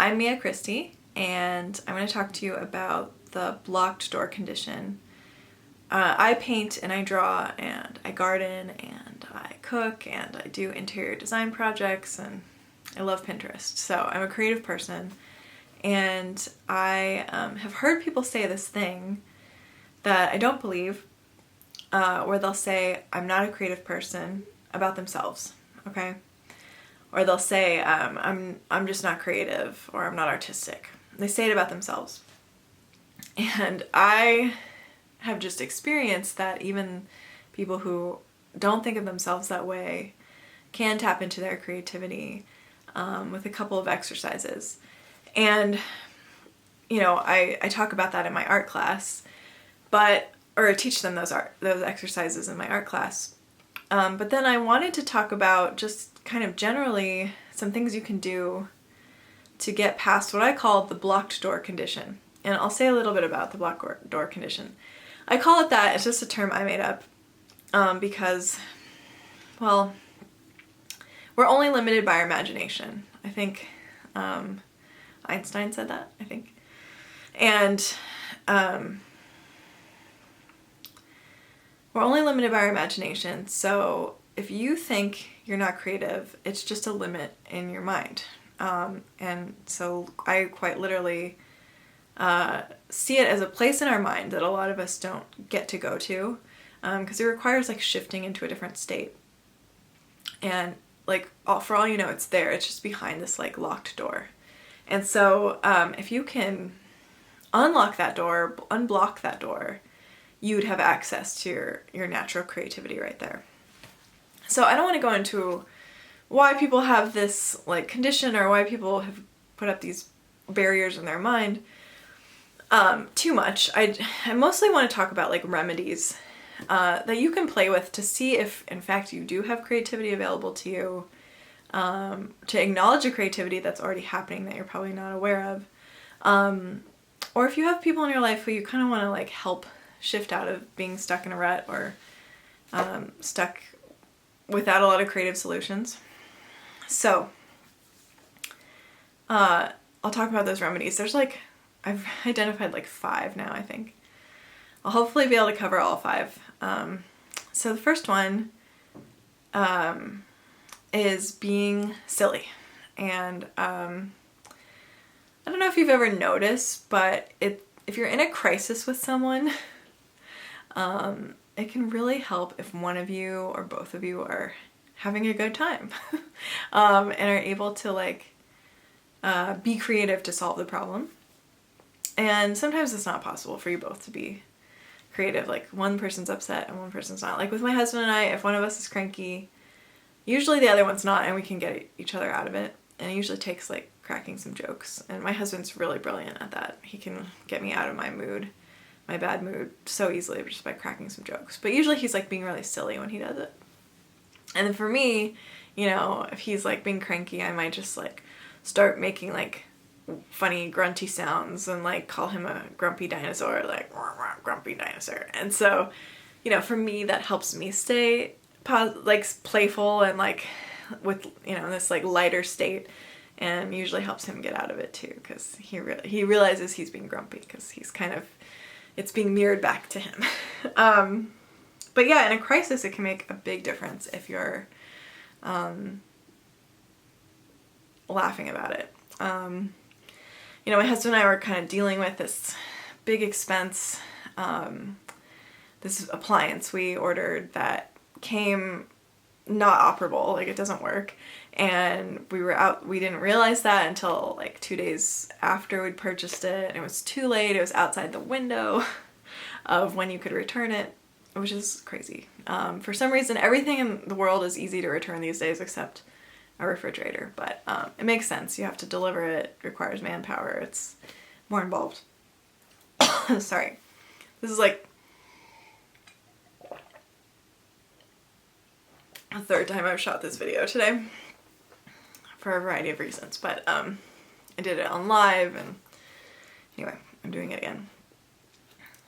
I'm Mia Christie, and I'm going to talk to you about the blocked door condition. I paint and I draw and I garden and I cook and I do interior design projects and I love Pinterest. So I'm a creative person, and I have heard people say this thing that I don't believe, where they'll say, I'm not a creative person, about themselves, okay? Or they'll say, I'm just not creative, or I'm not artistic. They say it about themselves. And I have just experienced that even people who don't think of themselves that way can tap into their creativity with a couple of exercises. And, you know, I talk about that in my art class, or teach them those exercises in my art class. But then I wanted to talk about just kind of generally some things you can do to get past what I call the blocked door condition. And I'll say a little bit about the blocked door condition. I call it that. It's just a term I made up because, well, we're only limited by our imagination. I think Einstein said that, I think. And we're only limited by our imagination, so if you think you're not creative, it's just a limit in your mind. And so I quite literally see it as a place in our mind that a lot of us don't get to go to, because it requires like shifting into a different state. And like for all you know, it's there. It's just behind this like locked door. And so if you can unlock that door, unblock that door, you would have access to your natural creativity right there. So I don't want to go into why people have this like condition or why people have put up these barriers in their mind too much. I mostly want to talk about like remedies that you can play with to see if in fact you do have creativity available to you, to acknowledge a creativity that's already happening that you're probably not aware of, or if you have people in your life who you kind of want to like help shift out of being stuck in a rut or stuck without a lot of creative solutions. So I'll talk about those remedies. There's like, I've identified like 5 now, I think. I'll hopefully be able to cover all 5. So the first one is being silly. And I don't know if you've ever noticed, but if you're in a crisis with someone, it can really help if one of you or both of you are having a good time and are able to like be creative to solve the problem. And sometimes it's not possible for you both to be creative. Like one person's upset and one person's not. Like with my husband and I, if one of us is cranky, usually the other one's not, and we can get each other out of it. And it usually takes like cracking some jokes. And my husband's really brilliant at that. He can get me out of my bad mood so easily just by cracking some jokes. But usually he's like being really silly when he does it. And then for me, you know, if he's like being cranky, I might just like start making like funny grunty sounds and like call him a grumpy dinosaur, like grumpy dinosaur. And so, you know, for me that helps me stay like playful and like with, you know, this like lighter state, and usually helps him get out of it too, because he realizes he's being grumpy because he's kind of, it's being mirrored back to him. But yeah, in a crisis, it can make a big difference if you're laughing about it. You know, my husband and I were kind of dealing with this big expense, this appliance we ordered that came not operable, like it doesn't work. And we didn't realize that until like 2 days after we'd purchased it, and it was too late. It was outside the window of when you could return it, which is crazy. For some reason, everything in the world is easy to return these days except a refrigerator, but it makes sense. You have to deliver it, requires manpower, it's more involved. Sorry. This is like the 3rd time I've shot this video today for a variety of reasons, but I did it on live, and anyway, I'm doing it again.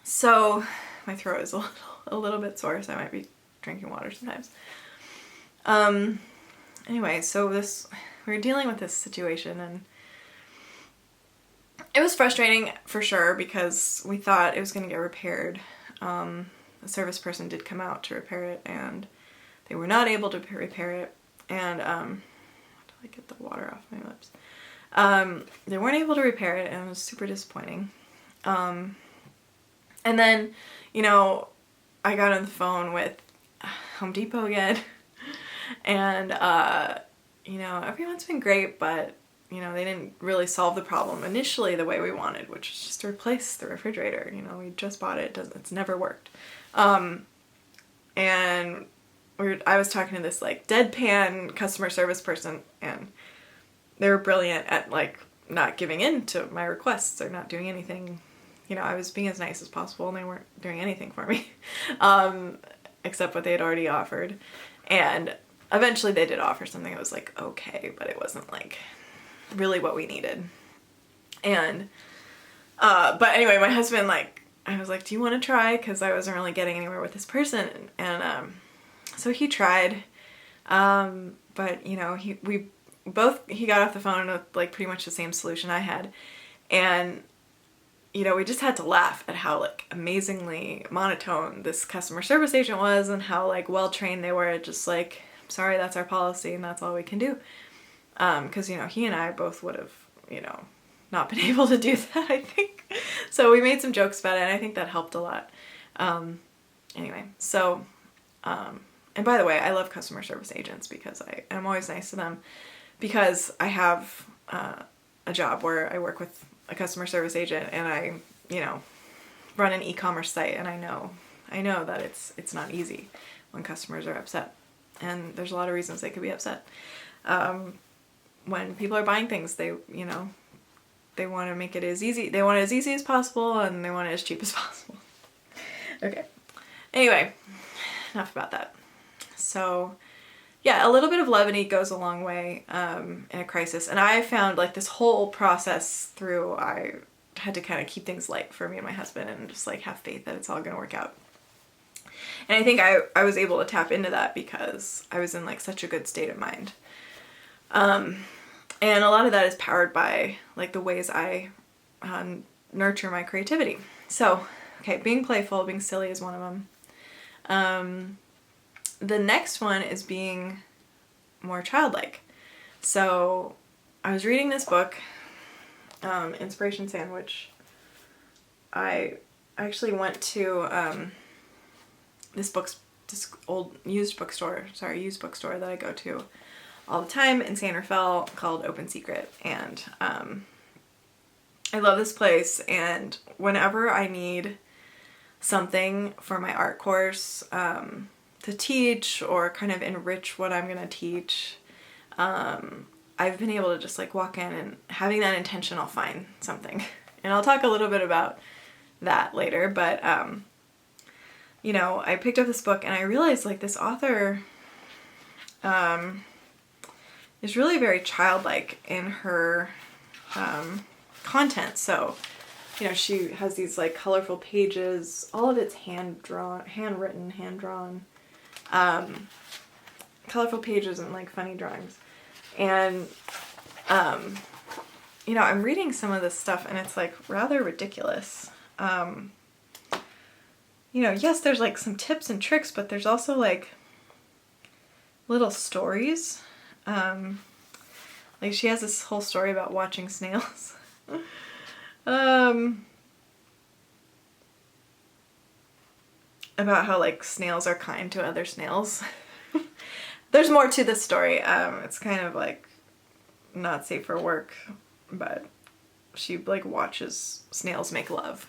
So my throat is a little bit sore, so I might be drinking water sometimes. Anyway, so we were dealing with this situation, and it was frustrating for sure because we thought it was going to get repaired. The service person did come out to repair it, and they were not able to repair it. And how do I get the water off my lips? They weren't able to repair it, and it was super disappointing. And then, you know, I got on the phone with Home Depot again, and you know, everyone's been great, but you know, they didn't really solve the problem initially the way we wanted, which was just to replace the refrigerator. You know, we just bought it, it's never worked. And I was talking to this like deadpan customer service person, and they were brilliant at like not giving in to my requests or not doing anything. You know, I was being as nice as possible, and they weren't doing anything for me, except what they had already offered. And eventually they did offer something that was like okay, but it wasn't like really what we needed. And but anyway, my husband, like, I was like, do you want to try? Because I wasn't really getting anywhere with this person. And so he tried, but you know, he got off the phone with like pretty much the same solution I had. And you know, we just had to laugh at how like amazingly monotone this customer service agent was, and how like well trained they were at just like, sorry, that's our policy and that's all we can do. Because, you know, he and I both would have, you know, not been able to do that, I think. So we made some jokes about it, and I think that helped a lot. Anyway, so, and by the way, I love customer service agents because I'm always nice to them, because I have a job where I work with a customer service agent, and I, you know, run an e-commerce site, and I know that it's not easy when customers are upset. And there's a lot of reasons they could be upset. When people are buying things, they, you know, they want to make it as easy. They want it as easy as possible, and they want it as cheap as possible. Okay. Anyway, enough about that. So, yeah, a little bit of levity goes a long way in a crisis. And I found like this whole process through, I had to kind of keep things light for me and my husband, and just like have faith that it's all going to work out. And I think I was able to tap into that because I was in like such a good state of mind. And a lot of that is powered by like the ways I nurture my creativity. So, okay, being playful, being silly is one of them. The next one is being more childlike. So I was reading this book, Inspiration Sandwich. I actually went to this old used bookstore that I go to all the time in San Rafael called Open Secret, and I love this place. And whenever I need something for my art course to teach or kind of enrich what I'm gonna teach, I've been able to just like walk in, and having that intention, I'll find something. And I'll talk a little bit about that later, but you know, I picked up this book and I realized like this author is really very childlike in her content. So, you know, she has these like colorful pages, all of it's handwritten, hand-drawn, colorful pages and like funny drawings. And, you know, I'm reading some of this stuff and it's like rather ridiculous. You know, yes, there's like some tips and tricks, but there's also like little stories. Like she has this whole story about watching snails. About how like snails are kind to other snails. There's more to this story. It's kind of like not safe for work, but she like watches snails make love.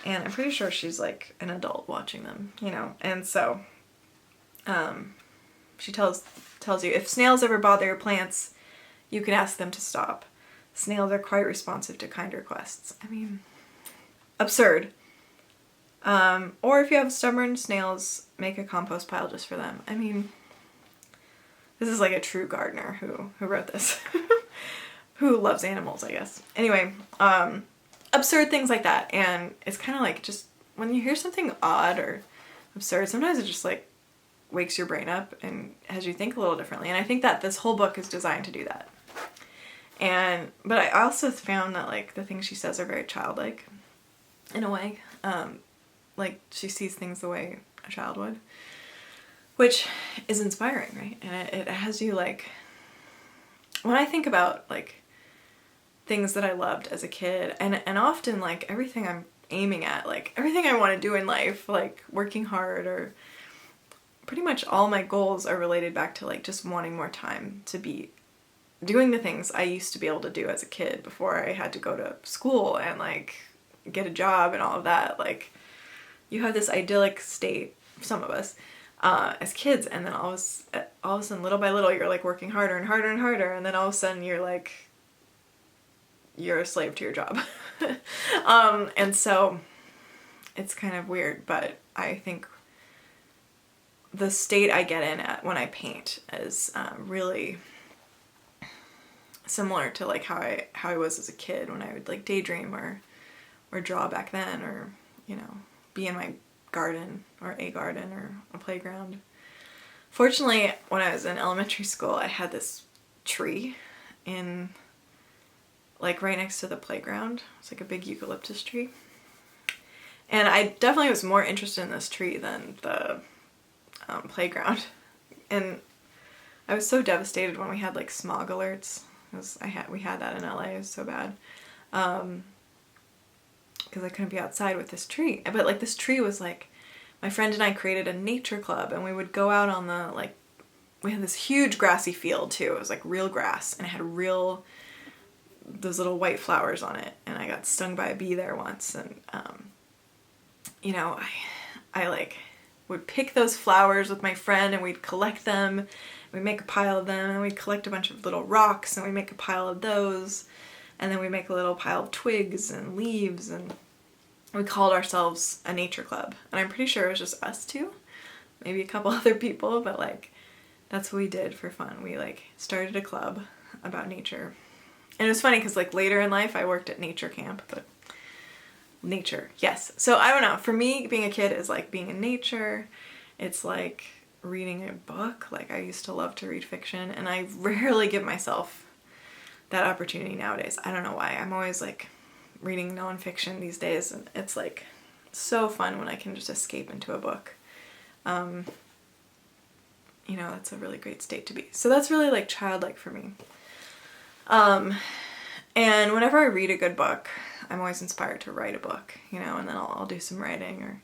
And I'm pretty sure she's like an adult watching them, you know. And so she tells you, if snails ever bother your plants, you can ask them to stop. Snails are quite responsive to kind requests. I mean, absurd. Or if you have stubborn snails, make a compost pile just for them. I mean, this is like a true gardener who wrote this. Who loves animals, I guess. Anyway, absurd things like that. And it's kind of like, just when you hear something odd or absurd, sometimes it just like wakes your brain up and has you think a little differently. And I think that this whole book is designed to do that. But I also found that like the things she says are very childlike in a way. Like she sees things the way a child would, which is inspiring, right? And it has you like, when I think about like things that I loved as a kid, and often like everything I'm aiming at, like everything I want to do in life, like working hard, or pretty much all my goals are related back to like just wanting more time to be doing the things I used to be able to do as a kid before I had to go to school and like get a job and all of that. Like you have this idyllic state, some of us, as kids, and then all of a sudden, little by little, you're like working harder and harder and harder, and then all of a sudden you're a slave to your job. And so it's kind of weird, but I think the state I get in when I paint is really similar to like how I was as a kid when I would like daydream or draw back then, or be in my garden or a playground. Fortunately, when I was in elementary school, I had this tree in like right next to the playground. It's like a big eucalyptus tree. And I definitely was more interested in this tree than the playground. And I was so devastated when we had like smog alerts. We had that in LA. It was so bad. Because I couldn't be outside with this tree. But like this tree was like, my friend and I created a nature club, and we would go out on the like, we had this huge grassy field too. It was like real grass, and it had those little white flowers on it. And I got stung by a bee there once, and I like would pick those flowers with my friend, and we'd collect them. We'd make a pile of them, and we'd collect a bunch of little rocks, and we'd make a pile of those. And then we make a little pile of twigs and leaves, and we called ourselves a nature club. And I'm pretty sure it was just us two, maybe a couple other people, but like that's what we did for fun. We like started a club about nature. And it was funny because like later in life I worked at nature camp, but nature, yes. So I don't know, for me being a kid is like being in nature. It's like reading a book. Like I used to love to read fiction, and I rarely give myself that opportunity nowadays. I don't know why. I'm always like reading nonfiction these days, and it's like so fun when I can just escape into a book. That's a really great state to be. So that's really like childlike for me. And whenever I read a good book, I'm always inspired to write a book, and then I'll do some writing, or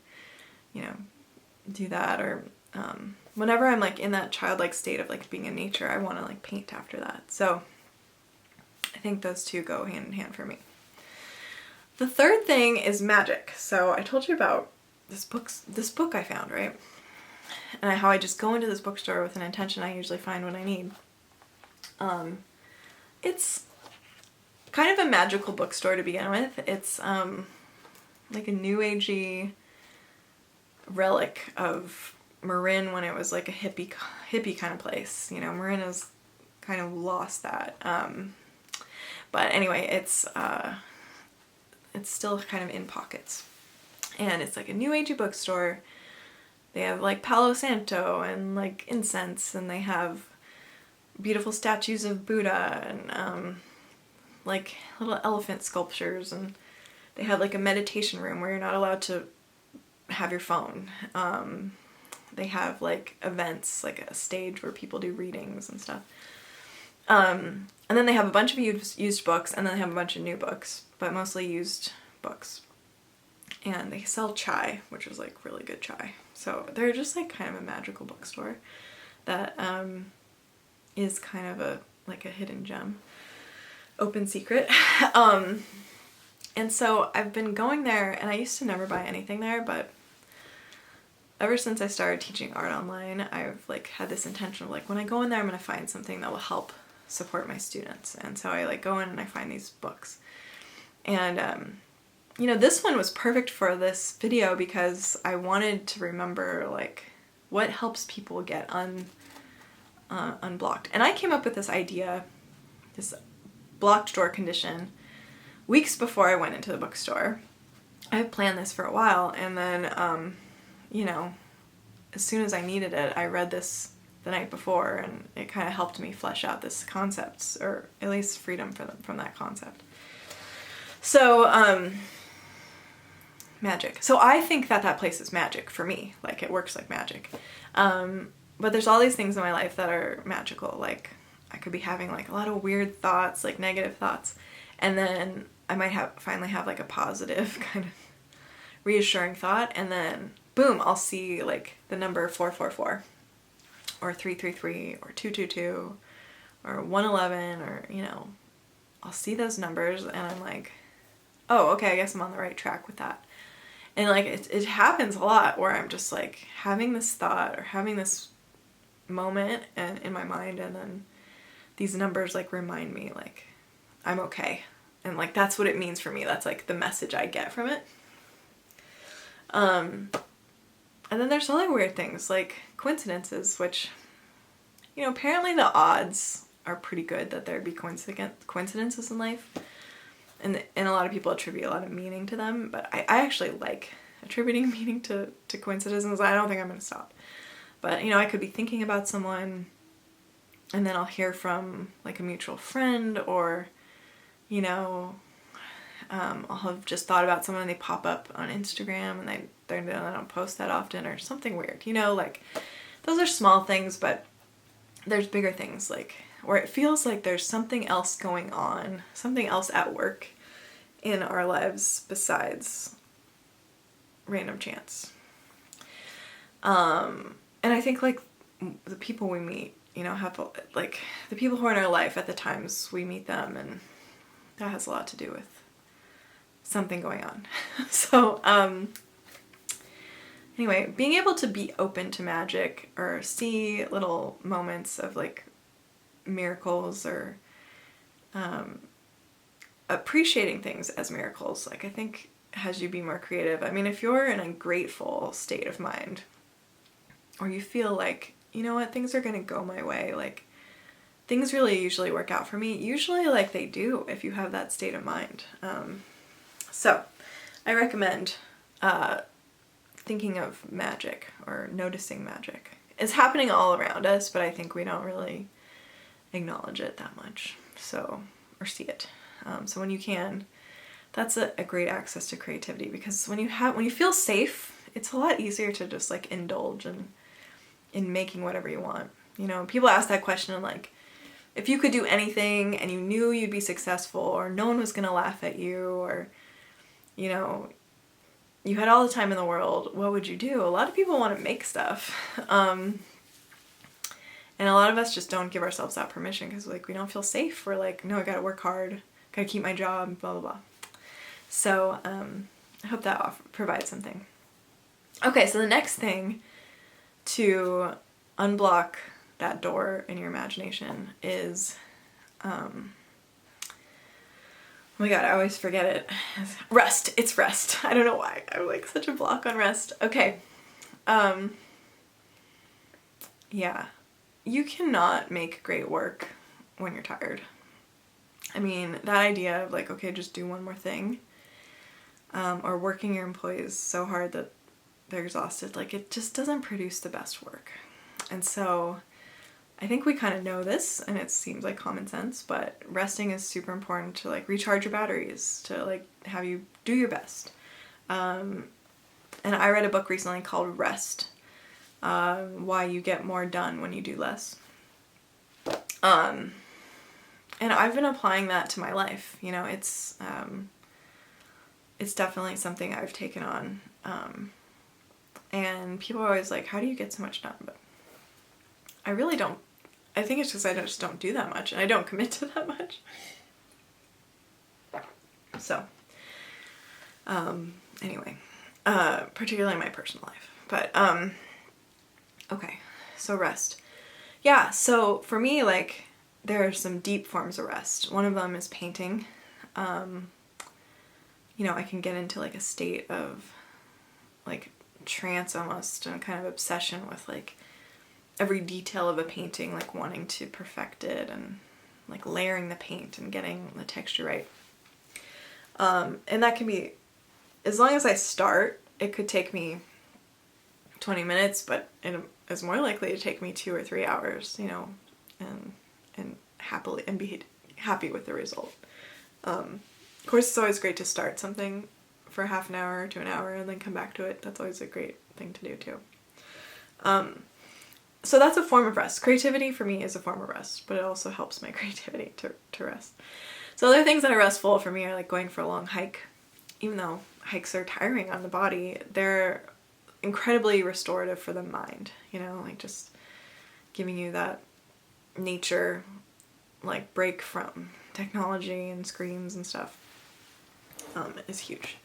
do that, or whenever I'm like in that childlike state of like being in nature, I want to like paint after that. So I think those two go hand in hand for me. The third thing is magic. So I told you about this book I found, right? And how I just go into this bookstore with an intention I usually find what I need. It's kind of a magical bookstore to begin with. It's like a new agey relic of Marin when it was like a hippie kind of place. Marin has kind of lost that. But anyway, it's still kind of in pockets. And it's like a new agey bookstore. They have like Palo Santo and like incense, and they have beautiful statues of Buddha and like little elephant sculptures, and they have like a meditation room where you're not allowed to have your phone. They have like events, like a stage where people do readings and stuff. And then they have a bunch of used books, and then they have a bunch of new books, but mostly used books. And they sell chai, which is like really good chai. So they're just like kind of a magical bookstore that is kind of a hidden gem, open secret. And so I've been going there, and I used to never buy anything there, but ever since I started teaching art online, I've like had this intention of like, when I go in there, I'm going to find something that will help support my students. And so I like go in and I find these books. And this one was perfect for this video because I wanted to remember like what helps people get unblocked. And I came up with this idea, this blocked door condition, weeks before I went into the bookstore. I had planned this for a while, and then as soon as I needed it, I read this the night before, and it kind of helped me flesh out this concept, or at least freedom from that concept. So, magic. So I think that place is magic for me. Like, it works like magic. But there's all these things in my life that are magical. Like, I could be having like a lot of weird thoughts, like negative thoughts, and then I might finally have like a positive kind of reassuring thought, and then boom, I'll see like the number 444 or 333 or 222 or 111, or, you know, I'll see those numbers and I'm like, oh, okay, I guess I'm on the right track with that. And like it happens a lot where I'm just like having this thought or having this moment and in my mind, and then these numbers like remind me like I'm okay. And like that's what it means for me. That's like the message I get from it. And then there's other weird things like coincidences, which, you know, apparently the odds are pretty good that there'd be coincidences in life. And a lot of people attribute a lot of meaning to them, but I actually like attributing meaning to coincidences. I don't think I'm going to stop. But, you know, I could be thinking about someone and then I'll hear from like a mutual friend, or, you know, I'll have just thought about someone and they pop up on Instagram and they don't post that often, or something weird, you know, like those are small things, but there's bigger things like where it feels like there's something else going on, something else at work in our lives besides random chance. And I think like the people we meet, you know, have like the people who are in our life at the times we meet them, and that has a lot to do with something going on. So, anyway, being able to be open to magic or see little moments of like miracles, or appreciating things as miracles, like I think has you be more creative. I mean, if you're in a grateful state of mind, or you feel like, you know what, things are gonna go my way, like things really usually work out for me, usually like they do if you have that state of mind. So I recommend thinking of magic or noticing magic. It's happening all around us, but I think we don't really acknowledge it that much, so, or see it. So when you can, that's a great access to creativity, because when you feel safe, it's a lot easier to just like indulge in making whatever you want. You know, people ask that question like, if you could do anything and you knew you'd be successful, or no one was gonna laugh at you, or, you know, you had all the time in the world, what would you do? A lot of people want to make stuff. And a lot of us just don't give ourselves that permission because like we don't feel safe. We're like, no, I gotta work hard, gotta keep my job, blah, blah, blah. So I hope that provides something. Okay, so the next thing to unblock that door in your imagination is, oh my god, I always forget it. Rest. It's rest. I don't know why. I'm like such a block on rest. Okay. Yeah. You cannot make great work when you're tired. I mean, that idea of like, okay, just do one more thing, or working your employees so hard that they're exhausted, like it just doesn't produce the best work. And so I think we kind of know this, and it seems like common sense, but resting is super important to like recharge your batteries, to like have you do your best. And I read a book recently called Rest, Why You Get More Done When You Do Less. And I've been applying that to my life. You know, it's definitely something I've taken on. And people are always like, how do you get so much done? But I really don't. I think it's just I just don't do that much, and I don't commit to that much. So, anyway, particularly in my personal life. But, okay, so rest. Yeah, so for me, like, there are some deep forms of rest. One of them is painting. You know, I can get into like a state of like trance almost, and kind of obsession with like every detail of a painting, like wanting to perfect it and like layering the paint and getting the texture right. And that can be, as long as I start, it could take me, 20 minutes, but it is more likely to take me 2 or 3 hours, you know, and happily, and be happy with the result. Of course, it's always great to start something for half an hour to an hour and then come back to it. That's always a great thing to do too. So that's a form of rest. Creativity for me is a form of rest, but it also helps my creativity to rest. So other things that are restful for me are like going for a long hike. Even though hikes are tiring on the body, they're incredibly restorative for the mind, you know, like just giving you that nature, like, break from technology and screens and stuff, is huge.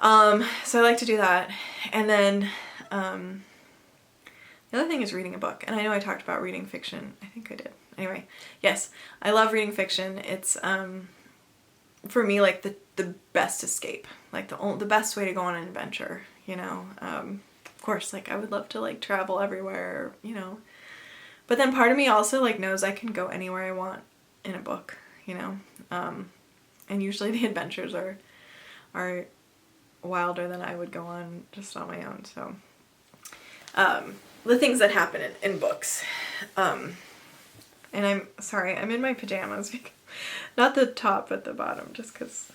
So I like to do that. And then, the other thing is reading a book. And I know I talked about reading fiction. I think I did. Anyway, yes, I love reading fiction. It's, for me, like the best escape, like the best way to go on an adventure, you know. Of course, like I would love to like travel everywhere, you know, but then part of me also like knows I can go anywhere I want in a book, you know. And usually the adventures are wilder than I would go on just on my own. So the things that happen in books, and I'm sorry, I'm in my pajamas, not the top but the bottom, just because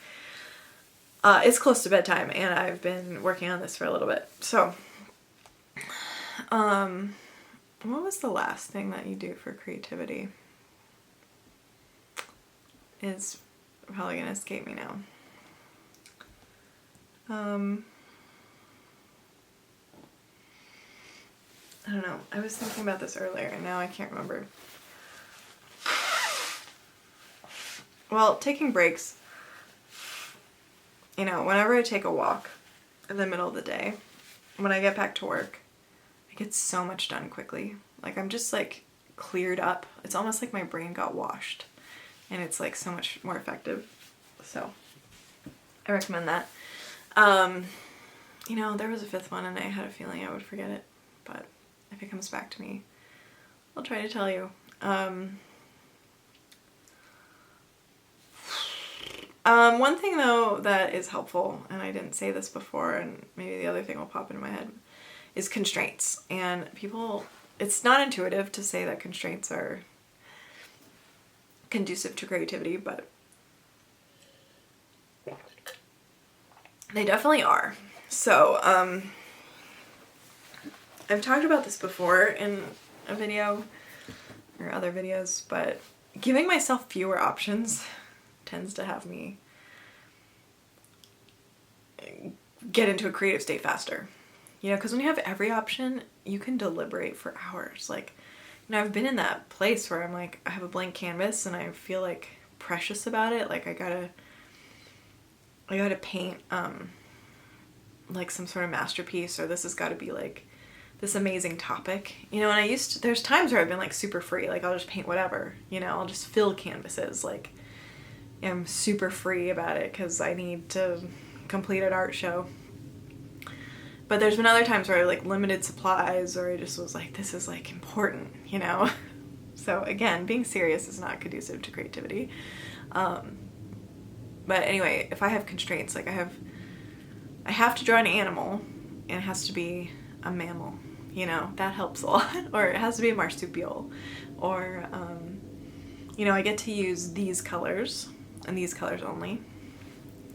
it's close to bedtime and I've been working on this for a little bit. So what was the last thing that you do for creativity? Is probably gonna escape me now. I don't know. I was thinking about this earlier and now I can't remember. Well, taking breaks. You know, whenever I take a walk in the middle of the day, when I get back to work, I get so much done quickly. Like I'm just like cleared up. It's almost like my brain got washed and it's like so much more effective. So I recommend that. You know, there was a fifth one and I had a feeling I would forget it, but if it comes back to me, I'll try to tell you. One thing though that is helpful, and I didn't say this before, and maybe the other thing will pop into my head, is constraints. And people, it's not intuitive to say that constraints are conducive to creativity, but they definitely are. So, I've talked about this before in a video or other videos, but giving myself fewer options tends to have me get into a creative state faster. You know, because when you have every option, you can deliberate for hours. Like, you know, I've been in that place where I'm like, I have a blank canvas and I feel like precious about it. Like I gotta paint like some sort of masterpiece, or this has got to be like this amazing topic, you know. And there's times where I've been like super free, like I'll just paint whatever, you know, I'll just fill canvases, like I'm super free about it because I need to complete an art show. But there's been other times where I like limited supplies, or I just was like, this is like important, you know. So again, being serious is not conducive to creativity. But anyway, if I have constraints, like I have to draw an animal and it has to be a mammal, you know, that helps a lot. Or it has to be a marsupial, or you know, I get to use these colors and these colors only.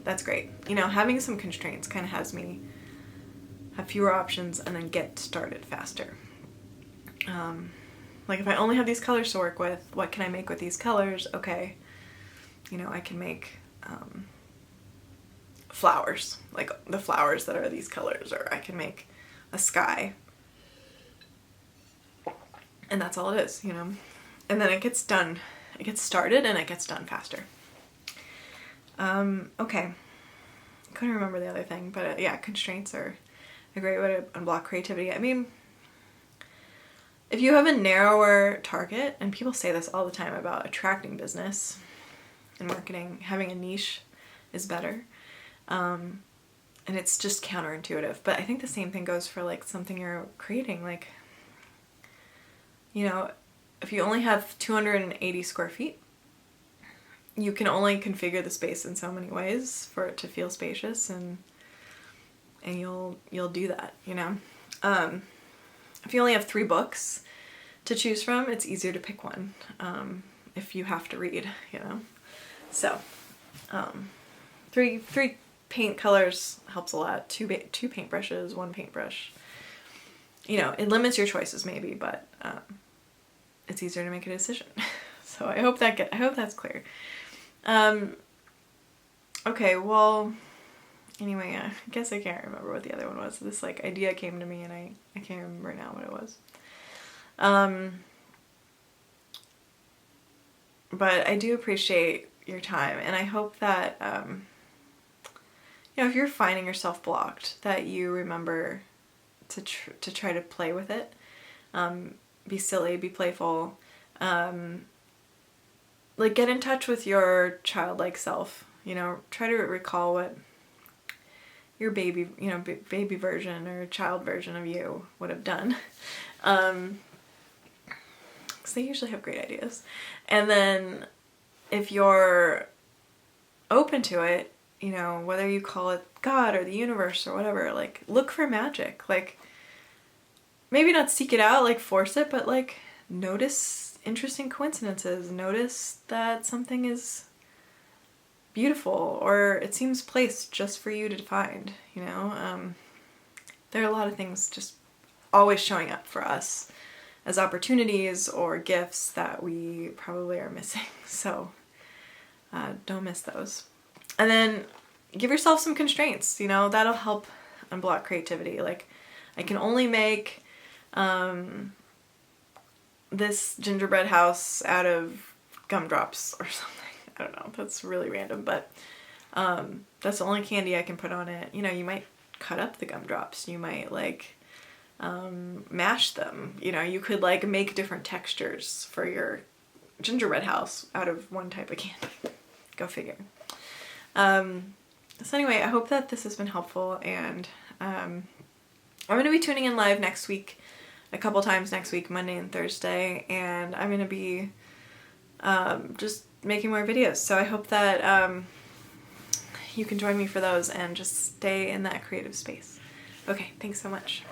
That's great. You know, having some constraints kind of has me have fewer options and then get started faster. Like if I only have these colors to work with, what can I make with these colors? Okay, you know, I can make flowers, like the flowers that are these colors, or I can make a sky, and that's all it is, you know. And then it gets done, it gets started and it gets done faster. Okay, couldn't remember the other thing, but yeah, constraints are a great way to unblock creativity. I mean, if you have a narrower target, and people say this all the time about attracting business and marketing, having a niche is better. And it's just counterintuitive, but I think the same thing goes for like something you're creating. Like, you know, if you only have 280 square feet, you can only configure the space in so many ways for it to feel spacious, and you'll do that, you know. If you only have 3 books to choose from, it's easier to pick one if you have to read, you know. So, 3 paint colors helps a lot. 2 paintbrushes, 1 paintbrush. You know, it limits your choices maybe, but it's easier to make a decision. So I hope that's clear. Okay, well, anyway, I guess I can't remember what the other one was. This like idea came to me and I can't remember now what it was. But I do appreciate your time, and I hope that, you know, if you're finding yourself blocked, that you remember to try to play with it. Be silly, be playful. Like, get in touch with your childlike self, you know, try to recall what your baby, you know, baby version or child version of you would have done. Because they usually have great ideas. And then if you're open to it, you know, whether you call it God or the universe or whatever, like, look for magic. Like, maybe not seek it out, like, force it, but, like, notice interesting coincidences. Notice that something is beautiful or it seems placed just for you to find, you know. There are a lot of things just always showing up for us as opportunities or gifts that we probably are missing. So don't miss those. And then give yourself some constraints, you know, that'll help unblock creativity. Like, I can only make this gingerbread house out of gumdrops or something. I don't know, that's really random, but that's the only candy I can put on it. You know, you might cut up the gumdrops, you might like mash them, you know, you could like make different textures for your gingerbread house out of one type of candy. Go figure. So anyway, I hope that this has been helpful, and I'm going to be tuning in live next week, a couple times next week, Monday and Thursday, and I'm going to be just making more videos. So I hope that you can join me for those and just stay in that creative space. Okay, thanks so much.